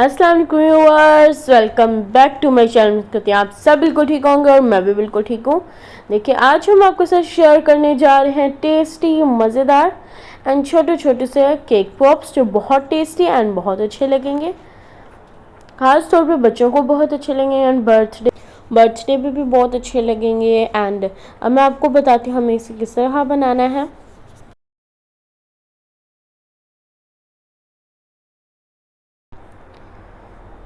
अस्सलाम वालेकुम viewers, welcome back to my channel. कहते हैं आप सब बिल्कुल ठीक होंगे और मैं भी बिल्कुल ठीक हूँ। देखिए आज हम आपके साथ शेयर करने जा रहे हैं टेस्टी, मज़ेदार एंड छोटे छोटे से केक पॉप्स जो बहुत टेस्टी एंड बहुत अच्छे लगेंगे। खास तौर पे बच्चों को बहुत अच्छे लगेंगे एंड बर्थडे पे भी बहुत अच्छे लगेंगे। एंड अब मैं आपको बताती हूँ हमें इसे किस तरह बनाना है।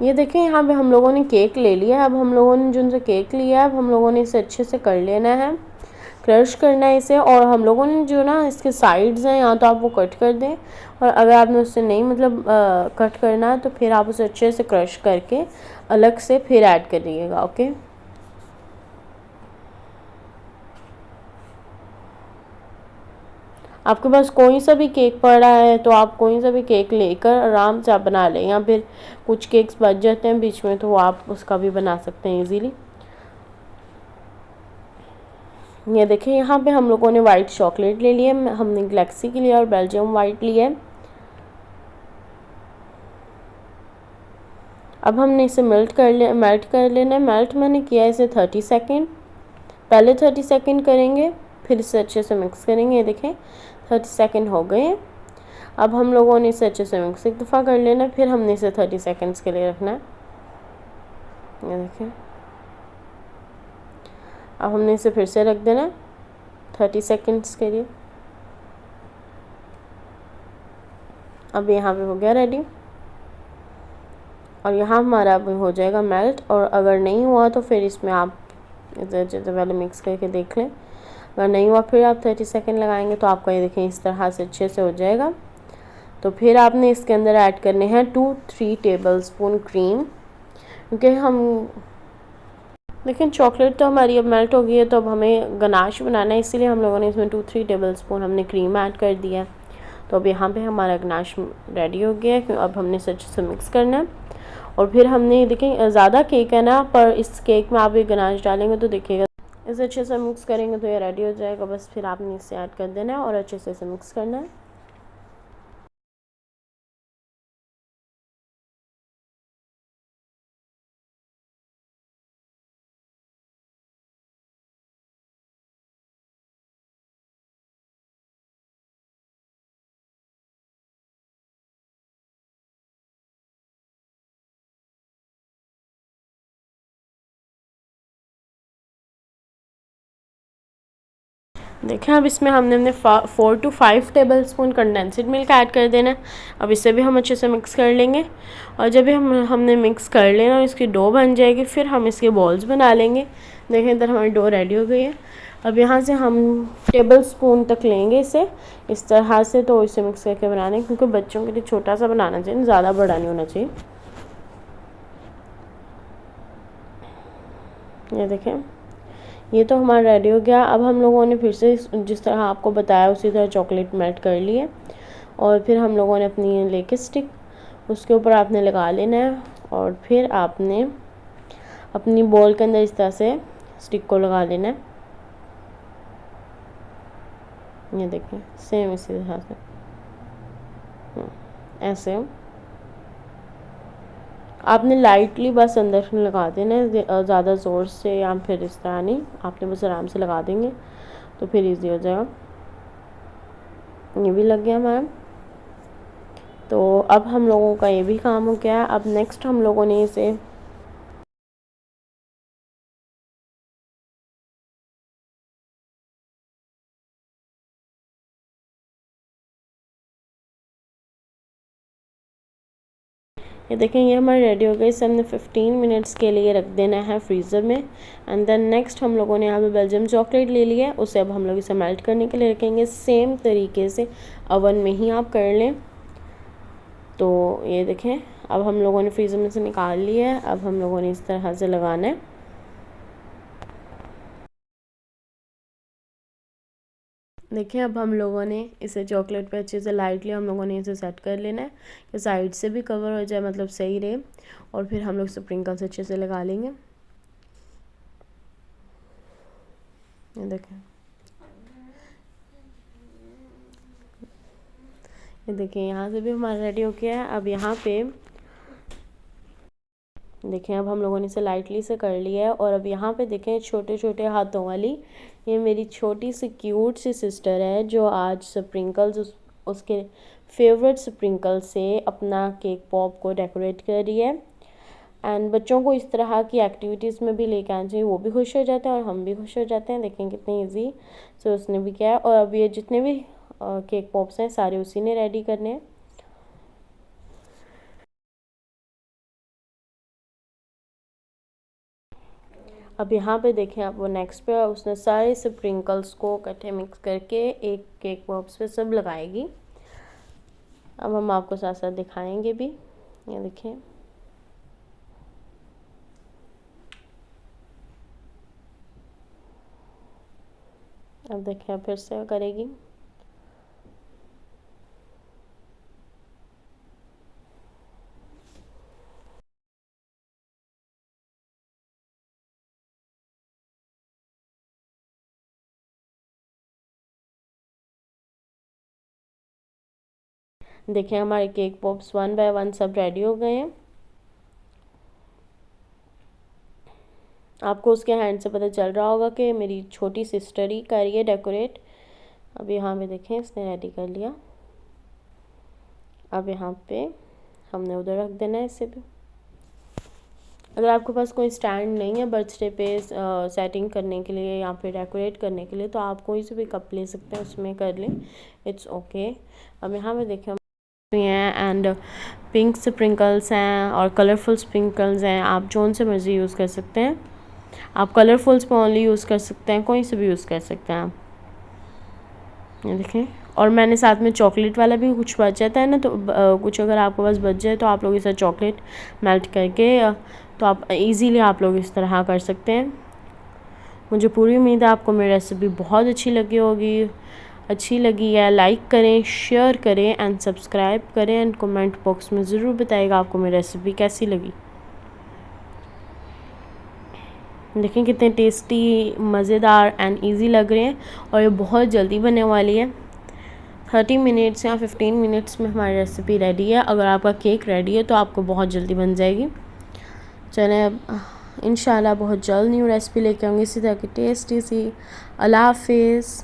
ये देखें, यहाँ पे हम लोगों ने केक ले लिया है। अब हम लोगों ने जिनसे केक लिया है अब हम लोगों ने इसे अच्छे से कर लेना है, क्रश करना है इसे। और हम लोगों ने जो ना इसके साइड्स हैं, या तो आप वो कट कर दें, और अगर आपने उससे नहीं कट करना है तो फिर आप उसे अच्छे से क्रश करके अलग से फिर ऐड करिएगा। ओके, आपके पास कोई सा भी केक पड़ा है तो आप कोई सा भी केक लेकर आराम से आप बना लें, या फिर कुछ केक्स बच जाते हैं बीच में तो वो आप उसका भी बना सकते हैं इजीली। ये देखिए, यहाँ पे हम लोगों ने वाइट चॉकलेट ले लिया, हमने गैलेक्सी के लिए और बेल्जियम वाइट लिया है। अब हमने इसे मेल्ट कर लेना है। मेल्ट मैंने किया है इसे 30 सेकेंड। पहले 30 सेकेंड करेंगे, फिर इसे अच्छे से मिक्स करेंगे। ये देखें 30 सेकेंड हो गए। अब हम लोगों ने इसे अच्छे से मिक्स एक दफ़ा कर लेना है, फिर हमने इसे 30 सेकेंड्स के लिए रखना है। ये देखें, अब हमने इसे फिर से रख देना 30 सेकेंड्स के लिए। अब यहाँ पे हो गया रेडी, और यहाँ हमारा अब हो जाएगा मेल्ट। और अगर नहीं हुआ तो फिर इसमें आप इसे अच्छे से पहले मिक्स करके देख लें। अगर नहीं हुआ फिर आप 30 सेकेंड लगाएंगे तो आपका ये देखें इस तरह से अच्छे से हो जाएगा। तो फिर आपने इसके अंदर ऐड करने हैं 2-3 टेबल स्पून क्रीम, क्योंकि हम लेकिन चॉकलेट तो हमारी अब मेल्ट हो गई है, तो अब हमें गनाश बनाना है, इसीलिए हम लोगों ने इसमें 2-3 टेबल स्पून हमने क्रीम ऐड कर दिया है। तो अब यहाँ पे हमारा गनाश रेडी हो गया है। अब हमने इसे अच्छे से मिक्स करना है, और फिर हमने देखें ज़्यादा केक है ना, पर इस केक में आप ये गनाश डालेंगे तो देखिएगा इसे अच्छे से मिक्स करेंगे तो ये रेडी हो जाएगा। बस फिर आपने इसे ऐड कर देना है और अच्छे से इसे मिक्स करना है। देखें, अब इसमें हमने 4-5 table spoon condensed milk add कर देना है। अब इसे भी हम अच्छे से मिक्स कर लेंगे, और जब भी हमने मिक्स कर लेना और इसकी डो बन जाएगी फिर हम इसके बॉल्स बना लेंगे। देखें इधर हमारी डो रेडी हो गई है। अब यहाँ से हम टेबल स्पून तक लेंगे इसे इस तरह से, तो इसे मिक्स करके बनाने, क्योंकि बच्चों के लिए छोटा सा बनाना चाहिए, ज़्यादा बड़ा नहीं होना चाहिए। ये देखें, ये तो हमारा रेडी हो गया। अब हम लोगों ने फिर से जिस तरह आपको बताया उसी तरह चॉकलेट मेल्ट कर लिए, और फिर हम लोगों ने अपनी लेके स्टिक उसके ऊपर आपने लगा लेना है, और फिर आपने अपनी बॉल के अंदर इस तरह से स्टिक को लगा लेना है। ये देखिए सेम इसी तरह से ऐसे आपने लाइटली बस अंदर लगा देना है, ज़्यादा ज़ोर से या फिर इस तरह नहीं, आपने बस आराम से लगा देंगे तो फिर इजी हो जाएगा। ये भी लग गया मैम। तो अब हम लोगों का ये भी काम हो गया। अब नेक्स्ट हम लोगों ने इसे ये देखें, ये हमारे रेडी हो गए। इसे हमने 15 मिनट्स के लिए रख देना है फ्रीज़र में। एंड देन नेक्स्ट हम लोगों ने यहाँ पे बेल्जियम चॉकलेट ले लिया है, उसे अब हम लोग इसे मेल्ट करने के लिए रखेंगे। सेम तरीके से ओवन में ही आप कर लें। तो ये देखें, अब हम लोगों ने फ्रीज़र में से निकाल लिया है। अब हम लोगों ने इस तरह से लगाना है। देखिए, अब हम लोगों ने इसे चॉकलेट पे अच्छे से लाइटली हम लोगों ने इसे सेट कर लेना है कि साइड से भी कवर हो जाए, मतलब सही रहे। और फिर हम लोग स्प्रिंकल्स अच्छे से लगा लेंगे। ये देखें, ये देखिए यहाँ से भी हमारा रेडी हो गया है। अब यहाँ पे देखें अब हम लोगों ने इसे लाइटली से कर लिया है। और अब यहाँ पे देखें छोटे छोटे हाथों वाली, ये मेरी छोटी सी क्यूट सी सिस्टर है जो आज स्प्रिंकल्स उसके फेवरेट स्प्रिंकल से अपना केक पॉप को डेकोरेट कर रही है। एंड बच्चों को इस तरह की एक्टिविटीज़ में भी लेके आना चाहिए, वो भी खुश हो जाते हैं और हम भी खुश हो जाते हैं। देखें कितनी ईजी से उसने भी किया है। और अब ये जितने भी केक पॉप्स हैं सारे उसी ने रेडी करने हैं। अब यहाँ पे देखें आप, वो नेक्स्ट पे उसने सारे स्प्रिंकल्स को इकट्ठे मिक्स करके एक केक पॉप्स पे सब लगाएगी। अब हम आपको साथ साथ दिखाएंगे भी, ये देखें। अब देखें अब फिर से करेगी। देखें हमारे केक पॉप्स 1 बाय 1 सब रेडी हो गए हैं। आपको उसके हैंड से पता चल रहा होगा कि मेरी छोटी सिस्टर ही कर रही है डेकोरेट। अब यहाँ पे देखें इसने रेडी कर लिया। अब यहाँ पे हमने उधर रख देना है इसे भी। अगर आपके पास कोई स्टैंड नहीं है बर्थडे पे सेटिंग करने के लिए या फिर डेकोरेट करने के लिए, तो आप कोई से भी कप ले सकते हैं, उसमें कर लें, इट्स ओके। अब यहाँ पे देखें हैं एंड पिंक स्प्रिंकल्स हैं और कलरफुल स्प्रिंकल्स हैं, आप जोन से मर्ज़ी यूज़ कर सकते हैं। आप कलरफुल्स पे ओनली यूज़ कर सकते हैं, कोई से भी यूज़ कर सकते हैं आप, ये देखें। और मैंने साथ में चॉकलेट वाला भी कुछ बच जाता है ना, तो कुछ अगर आपके पास बच जाए तो आप लोग इसे चॉकलेट मेल्ट करके तो आप इजीली आप लोग इस तरह कर सकते हैं। मुझे पूरी उम्मीद है आपको मेरी रेसिपी बहुत अच्छी लगी होगी। अच्छी लगी है लाइक करें, शेयर करें एंड सब्सक्राइब करें एंड कमेंट बॉक्स में ज़रूर बताइएगा आपको मेरी रेसिपी कैसी लगी। देखें कितने टेस्टी, मज़ेदार एंड इजी लग रहे हैं और ये बहुत जल्दी बनने वाली है। 30 मिनट्स या 15 मिनट्स में हमारी रेसिपी रेडी है। अगर आपका केक रेडी है तो आपको बहुत जल्दी बन जाएगी। चलें अब इंशाल्लाह बहुत जल्द न्यू रेसिपी लेके आऊँगी इसी तरह की टेस्टी सी। अल्लाह हाफिज़।